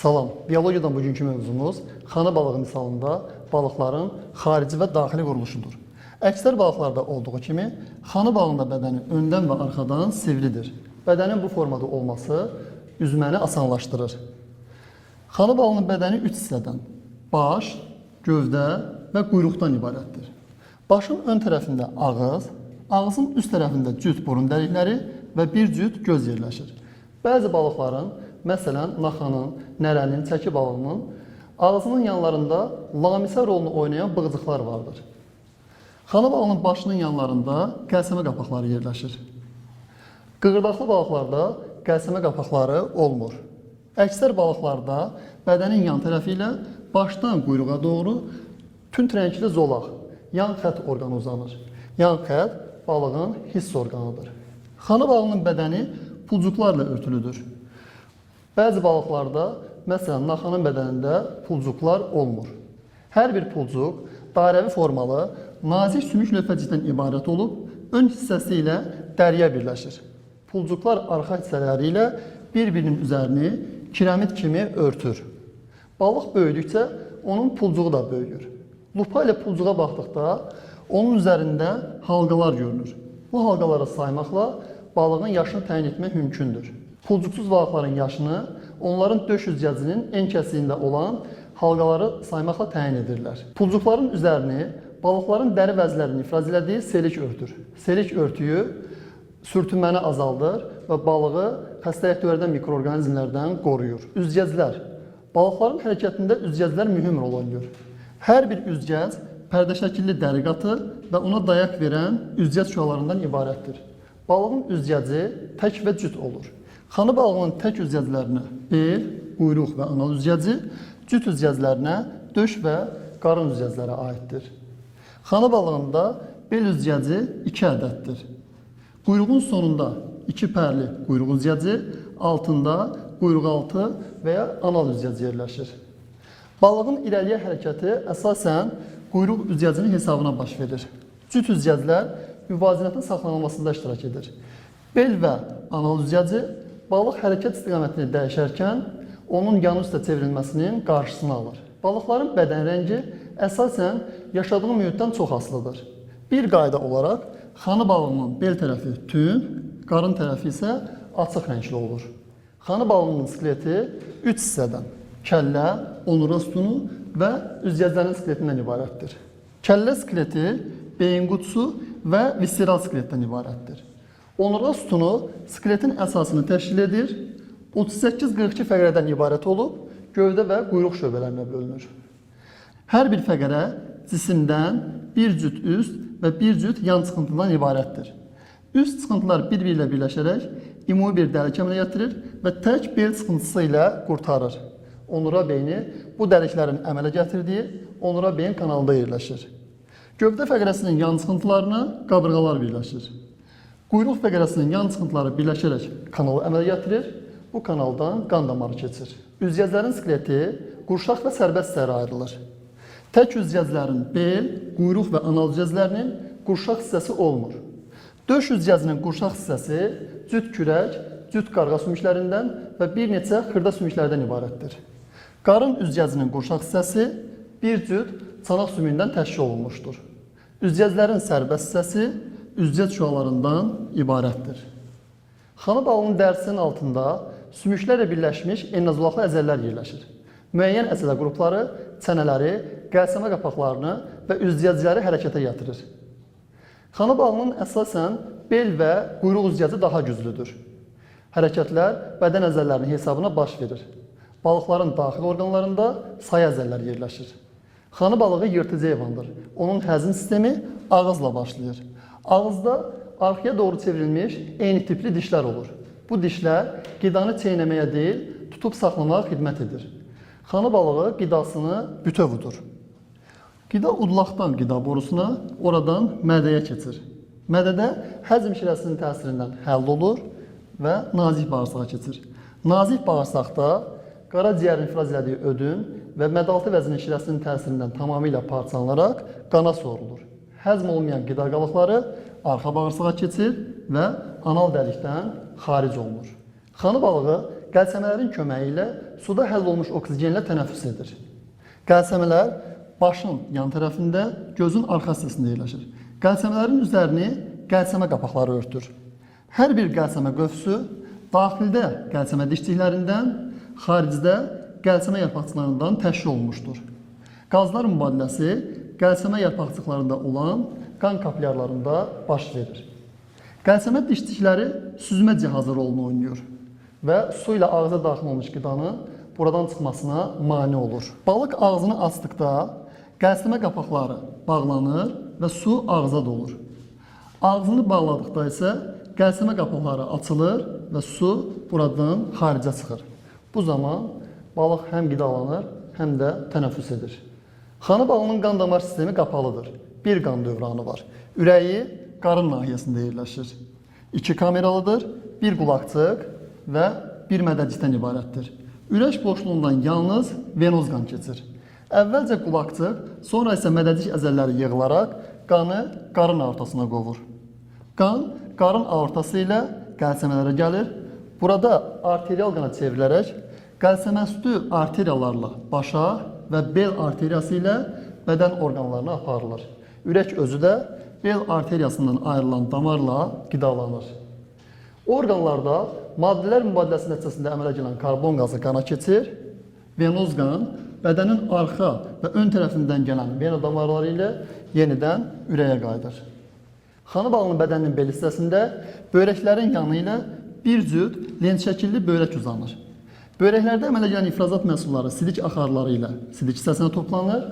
Salam, biyologiyadan bugünkü mövzumuz xana balığı misalında balıqların xarici və daxili quruluşudur. Əksər balıqlarda olduğu kimi, xana balığında bədəni öndən və arxadan sivridir. Bədənin bu formada olması üzməni asanlaşdırır. Xana balığının bədəni 3 hissədən, baş, gövdə və quyruqdan ibarətdir. Başın ön tərəfində ağız, ağzın üst tərəfində cüt burun dəlikləri və bir cüt göz yerləşir. Bəzi balıqların, məsələn, naxanın, nərənin, çəki balığının ağzının yanlarında lamisə rolunu oynayan bığcıqlar vardır. Xana balığının başının yanlarında qəlsəmə qapaqları yerləşir. Qığırdaqlı balıqlarda qəlsəmə qapaqları olmur. Əksər balıqlarda bədənin yan tərəfi ilə başdan quyruğa doğru tünd rəngli zolaq, yan xətt orqanı uzanır. Yan xətt balığın hiss orqanıdır. Xana balığının bədəni pulcuqlarla örtülüdür. Bəzi balıqlarda, məsələn, naxanın bədənində pulcuqlar olmur. Hər bir pulcuq dairəvi formalı, nazik sümük lövhəcikdən ibarət olub, ön hissəsi ilə dəriyə birləşir. Pulcuqlar arxa hissələri ilə bir-birinin üzərini kiremit kimi örtür. Balıq böyüdükcə onun pulcuğu da böyüyür. Lupa ilə pulcuğa baxdıqda onun üzərində halqalar görünür. Bu halqaları saymaqla balığın yaşını təyin etmək mümkündür. Pulcuqsuz balıqların yaşını onların döş üzgəcinin en kəsiyində olan halqaları saymaqla təyin edirlər. Pulcuqların üzərini balıqların dəri vəzlərinin ifraz elədiyi selik örtür. Selik örtüyü sürtünməni azaldır və balığı xəstəlik törədən mikroorqanizmlərdən qoruyur. Üzgəclər. Balıqların hərəkətində üzgəclər mühüm rol oynayır. Hər bir üzgəc pərdə şəkilli dəri qatı və ona dayaq verən üzgəc şüalarından ibarətdir. Balığın üzgəci tək və cüt olur. Xana balığının tək üzgəclərinə bel, quyruq və anal üzgəci, cüt üzgəclərinə döş və qarın üzgəcləri aiddir. Xana balığında bel üzgəci 2 ədəddir. Quyruğun sonunda 2 pərli quyruq üzgəci, altında quyruq altı və ya anal üzgəci yerləşir. Balığın irəliyə hərəkəti əsasən quyruq üzgəcinin hesabına baş verir. Cüt üzgəclər müvazinətin saxlanılmasında iştirak edir. Bel və anal üzgəci balıq hərəkət istiqamətini dəyişərkən onun yan üstə çevrilməsinin qarşısını alır. Balıqların bədən rəngi əsasən yaşadığı mühitdən çox asılıdır. Bir qayda olaraq xana balığının bel tərəfi tünd, qarın tərəfi isə açıq rəngli olur. Xana balığının skeleti 3 hissədən, kəllə, onura sütunu və üzgəclərin skeletindən ibarətdir. Kəllə skeleti beyin qutusu və visceral skeletdən ibarətdir. Onurğa sütunu skeletin əsasını təşkil edir, 38-42 fəqrədən ibarət olub, gövdə və quyruq şöbələrinə bölünür. Hər bir fəqrə cisimdən bir cüt üst və bir cüt yan çıxıntıdan ibarətdir. Üst çıxıntılar bir-biri ilə birləşərək ümumi bir dəlik əmələ gətirir və tək bel çıxıntısı ilə qurtarır. Onura beyni bu dəliklərin əmələ gətirdiyi onura beyin kanalında yerləşir. Gövdə fəqrəsinin yan çıxıntılarına qabırğalar birləşir. Quyruq fəqrəsinin yan çıxıntıları birləşərək kanalı əmələ gətirir. Bu kanaldan qan damarı keçir. Üzgəclərin skeleti qurşaq və sərbəst hissələrə ayrılır. Tək üzgəclərin bel, quyruq və anal üzgəclərinin qurşaq hissəsi olmur. Döş üzgəcinin qurşaq hissəsi cüt kürək, cüt qarğa sümüklərindən və bir neçə xırda sümüklərdən ibarətdir. Qarın üzgəcinin qurşaq hissəsi bir cüt çanaq sümüyündən təşkil olunmuşdur. Üzgəclərin sərbəst hissəsi üzgəc şüalarından ibarətdir. Xana balığının dərisinin altında sümüklərlə birləşmiş ennazolaqlı əzələlər yerləşir. Müəyyən əzələ qrupları çənələri, qəlsəmə qapaqlarını və üzgəcləri hərəkətə gətirir. Xana balığının əsasən bel və quyruq üzgəci daha güclüdür. Hərəkətlər bədən əzələlərinin hesabına baş verir. Balıqların daxili orqanlarında say əzələlər yerləşir. Xana balığı yırtıcı heyvandır. Onun həzm sistemi ağızla başlayır. Ağızda arxaya doğru çevrilmiş eyni tipli dişlər olur. Bu dişlər qidanı çeynəməyə deyil, tutub saxlamağa xidmət edir. Xana balığı qidasını bütöv udur. Qida udlaqdan qida borusuna, oradan mədəyə keçir. Mədədə həzm şirəsinin təsirindən həll olur və nazik bağırsağa keçir. Nazik bağırsaqda qaraciyərin ifraz elədiyi ödün və mədaltı vəzinin şirəsinin təsirindən tamamilə parçalanaraq qana sorulur. Həzm olmayan qida qalıqları arxa bağırsağa keçir və anal dəlikdən xaric olunur. Xana balığı qəlsəmələrin köməyi ilə suda həll olmuş oksigenlə tənəffüs edir. Qəlsəmələr başın yan tərəfində, gözün arxa hissəsində yerləşir. Qəlsəmələrin üzərini qəlsəmə qapaqları örtür. Hər bir qəlsəmə qövsü daxildə qəlsəmə dişçiklərindən, xaricdə qəlsəmə yarpaqçıqlarından təşkil olunmuşdur. Qazlar mübadiləsi qəlsəmə yarpaqçıqlarında olan qan kapillyarlarında baş verir. Qəlsəmə dişçikləri süzmə cihazı rolunu oynayır və su ilə ağza daxil olmuş qidanın buradan çıxmasına mane olur. Balıq ağzını açdıqda qəlsəmə qapaqları bağlanır və su ağza dolur. Ağzını bağladıqda isə qəlsəmə qapaqları açılır və su buradan xaricə çıxır. Bu zaman balıq həm qidalanır, həm də tənəffüs edir. Xanı balığının qan damar sistemi qapalıdır. Bir qan dövranı var. Ürəyi qarın nahiyəsində yerləşir. 2 kameralıdır, bir qulaqçıq və bir mədəcikdən ibarətdir. Ürək boşluğundan yalnız venoz qan keçir. Əvvəlcə qulaqçıq, sonra isə mədəcik əzəlləri yığılaraq qanı qarın aortasına qovur. Qan qarın aortası ilə qəlsəmələrə gəlir. Burada arterial qana çevrilərək qəlsəməüstü arteriyalarla başa və bel arteriyası ilə bədən orqanlarına aparılır. Ürək özü də bel arteriyasından ayrılan damarla qidalanır. Orqanlarda maddələr mübadiləsi nəticəsində əmələ gələn karbon qazı qana keçir. Venoz qan bədənin arxa və ön tərəfindən gələn vena damarları ilə yenidən ürəyə qayıdır. Xanı balığının bədəninin bel hissəsində böyrəklərin yanı ilə bir cüt lent şəkilli böyrək uzanır. Böyrəklərdə əmələ gələn ifrazat məhsulları sidik axarları ilə sidik hissəsinə toplanır.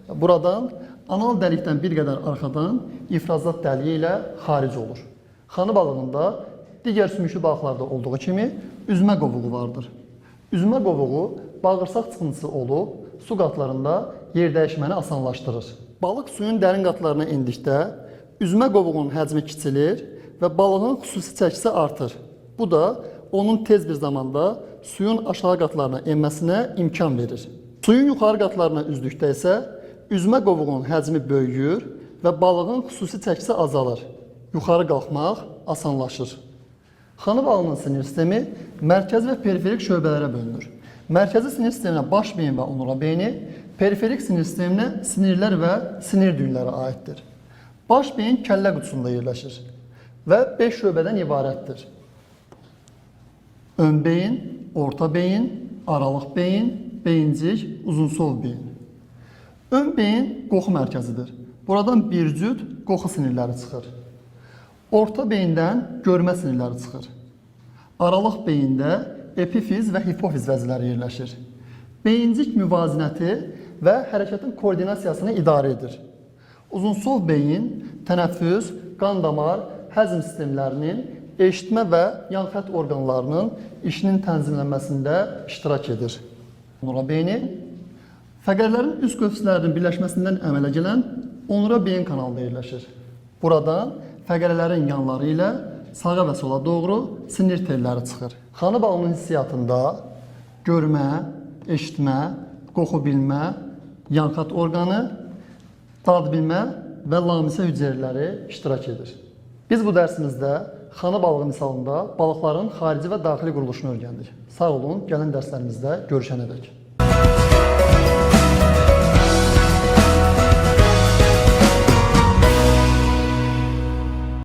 Buradan anal dəlikdən bir qədər arxadan ifrazat dəliyi ilə xaric olur. Xanı balığında digər sümüklü balıqlarda olduğu kimi üzmə qovuğu vardır. Üzmə qovuğu bağırsaq çıxıntısı olub, su qatlarında yer dəyişməni asanlaşdırır. Balıq suyun dərin qatlarına endikdə üzmə qovuğunun həcmi kiçilir və balığın xüsusi çəkisi artır. Bu da onun tez bir zamanda suyun aşağı qatlarına enməsinə imkan verir. Suyun yuxarı qatlarına üzdükdə isə üzmə qovuğunun həcmi böyüyür və balığın xüsusi çəkisi azalır. Yuxarı qalxmaq asanlaşır. Xanı balığının sinir sistemi mərkəzi və periferik şöbələrə bölünür. Mərkəzi sinir sisteminə baş beyin və onura beyni, periferik sinir sisteminə sinirlər və sinir düyünləri aiddir. Baş beyin kəllə qutusunda yerləşir və 5 şöbədən ibarətdir. Ön beyin, orta beyin, aralıq beyin, beyincik, uzunsol beyin. Ön beyin qoxu mərkəzidir. Buradan bir cüt qoxu sinirləri çıxır. Orta beyindən görmə sinirləri çıxır. Aralıq beyində epifiz və hipofiz vəzləri yerləşir. Beyincik müvazinəti və hərəkətin koordinasiyasını idarə edir. Uzunsol beyin tənəffüs, qan damar, həzm sistemlərinin, eşitmə və yan xətt orqanlarının işinin tənzimlənməsində iştirak edir. Onura beyni fəqərlərin üst qövslərinin birləşməsindən əmələ gələn onura beyin kanalında yerləşir. Buradan fəqərələrin yanları ilə sağa və sola doğru sinir telləri çıxır. Xanı balığının hissiyatında görmə, eşitmə, qoxu bilmə, yan xətt orqanı, dad bilmə və lamisə hüceyrələri iştirak edir. Biz bu dərsimizdə xanı balığı misalında balıqların xarici və daxili quruluşunu öyrəndik. Sağ olun, gələn dərslərimizdə görüşənədək.